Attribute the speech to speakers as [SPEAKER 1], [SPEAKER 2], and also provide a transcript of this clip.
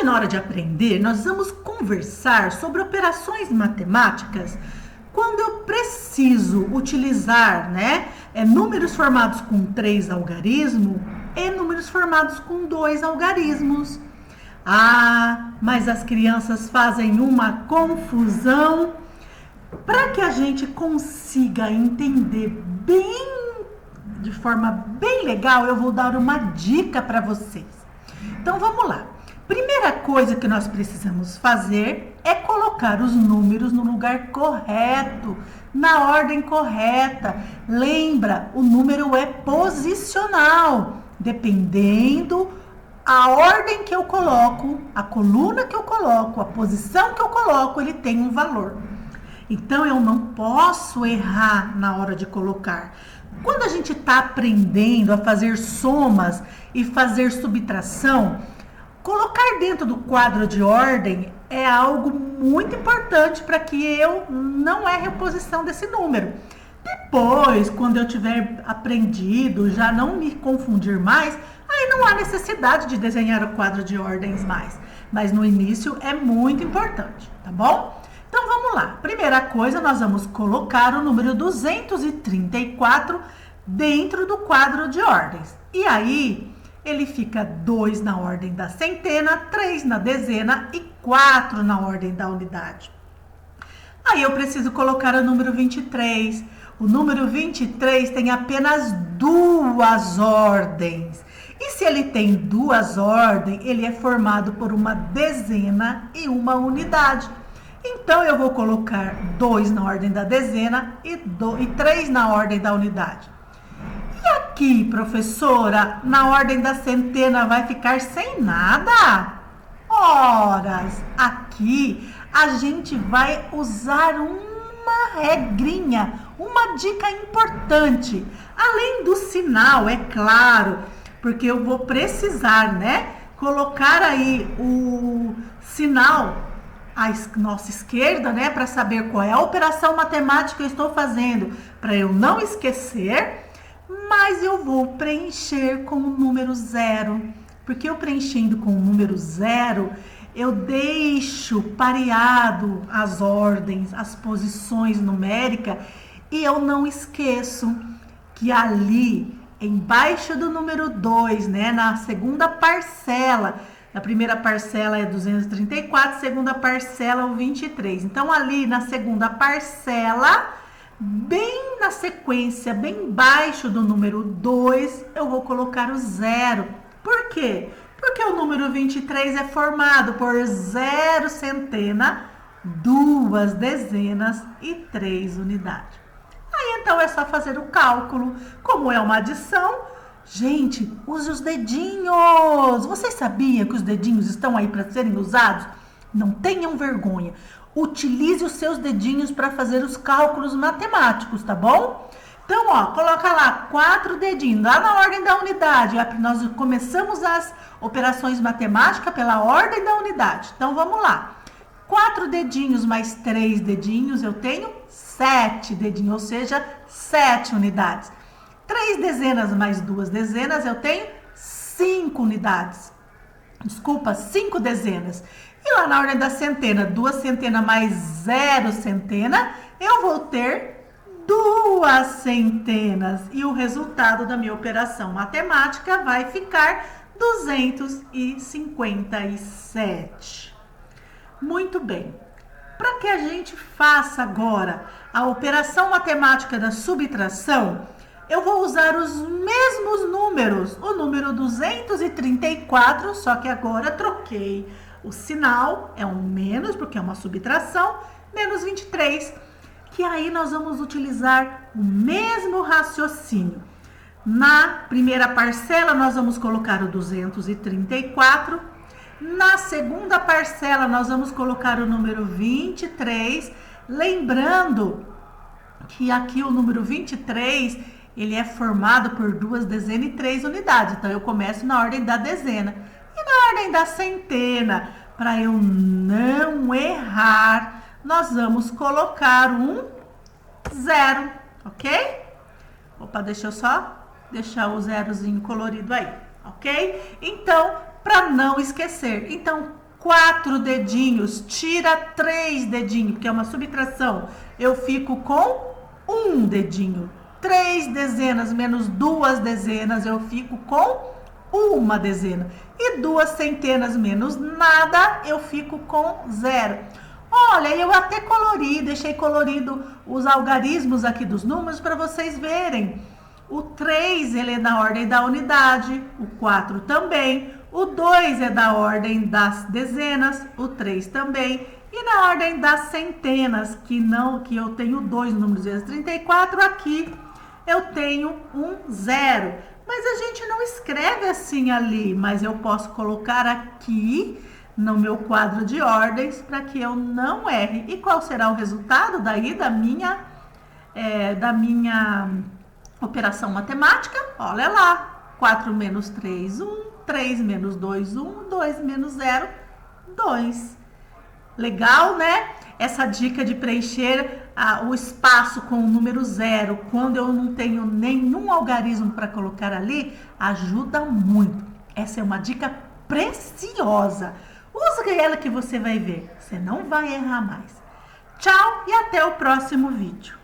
[SPEAKER 1] na hora de aprender, nós vamos conversar sobre operações matemáticas quando eu preciso utilizar, números formados com 3 algarismos e números formados com 2 algarismos. Ah, mas as crianças fazem uma confusão. Para que a gente consiga entender de forma bem legal, eu vou dar uma dica para vocês. Então vamos lá. Primeira coisa que nós precisamos fazer é colocar os números no lugar correto, na ordem correta. Lembra, o número é posicional, dependendo a ordem que eu coloco, a coluna que eu coloco, a posição que eu coloco, ele tem um valor. Então, eu não posso errar na hora de colocar. Quando a gente está aprendendo a fazer somas e fazer subtração, colocar dentro do quadro de ordem é algo muito importante para que eu não erre a posição desse número. Depois, quando eu tiver aprendido, já não me confundir mais, aí não há necessidade de desenhar o quadro de ordens mais. Mas no início é muito importante, tá bom? Então vamos lá. Primeira coisa, nós vamos colocar o número 234 dentro do quadro de ordens. E aí, ele fica 2 na ordem da centena, 3 na dezena e 4 na ordem da unidade. Aí eu preciso colocar o número 23. O número 23 tem apenas 2 ordens. E se ele tem 2 ordens, ele é formado por uma dezena e uma unidade. Então, eu vou colocar 2 na ordem da dezena e 3 na ordem da unidade. E aqui, professora, na ordem da centena vai ficar sem nada? Horas, aqui a gente vai usar uma regrinha, uma dica importante. Além do sinal, é claro, porque eu vou precisar, colocar aí o sinal à nossa esquerda, para saber qual é a operação matemática que eu estou fazendo, para eu não esquecer, mas eu vou preencher com o número 0, porque eu preenchendo com o número 0, eu deixo pareado as ordens, as posições numéricas, e eu não esqueço que ali, embaixo do número 2, na segunda parcela, a primeira parcela é 234, a segunda parcela é o 23. Então, ali na segunda parcela, bem na sequência, bem embaixo do número 2, eu vou colocar o 0. Por quê? Porque o número 23 é formado por 0 centena, 2 dezenas e 3 unidades. Aí, então, é só fazer o cálculo. Como é uma adição, gente, use os dedinhos. Vocês sabiam que os dedinhos estão aí para serem usados? Não tenham vergonha. Utilize os seus dedinhos para fazer os cálculos matemáticos, tá bom? Então, coloca lá 4 dedinhos, lá na ordem da unidade. Nós começamos as operações matemáticas pela ordem da unidade. Então, vamos lá. 4 dedinhos mais 3 dedinhos, eu tenho 7 dedinhos, ou seja, 7 unidades. 3 dezenas mais 2 dezenas, eu tenho 5 unidades. Desculpa, 5 dezenas. E lá na ordem da centena, 2 centena mais 0 centena, eu vou ter 2 centenas. E o resultado da minha operação matemática vai ficar 257. Muito bem. Para que a gente faça agora a operação matemática da subtração, eu vou usar os mesmos números, o número 234, só que agora troquei o sinal, é um menos, porque é uma subtração, menos 23, que aí nós vamos utilizar o mesmo raciocínio. Na primeira parcela, nós vamos colocar o 234, na segunda parcela, nós vamos colocar o número 23, lembrando que aqui o número 23, ele é formado por 2 dezenas e 3 unidades. Então, eu começo na ordem da dezena. E na ordem da centena, para eu não errar, nós vamos colocar um 0, ok? Opa, deixa eu só deixar o zerozinho colorido aí, ok? Então, para não esquecer. Então, 4 dedinhos, tira 3 dedinhos, porque é uma subtração. Eu fico com 1 dedinho. 3 dezenas menos 2 dezenas, eu fico com 1 dezena. E 2 centenas menos nada, eu fico com 0. Olha, eu até colori, deixei colorido os algarismos aqui dos números para vocês verem. O 3, ele é da ordem da unidade, o 4 também, o 2 é da ordem das dezenas, o 3 também, e na ordem das centenas, que eu tenho 2 números vezes 34, aqui eu tenho um 0. Mas a gente não escreve assim ali, mas eu posso colocar aqui no meu quadro de ordens para que eu não erre. E qual será o resultado daí da minha operação matemática? Olha lá, 4 menos 3, 1, 3 menos 2, 1, 2 menos 0, 2. Legal, né? Essa dica de preencher o espaço com o número 0, quando eu não tenho nenhum algarismo para colocar ali, ajuda muito. Essa é uma dica preciosa. Use ela que você vai ver, você não vai errar mais. Tchau e até o próximo vídeo.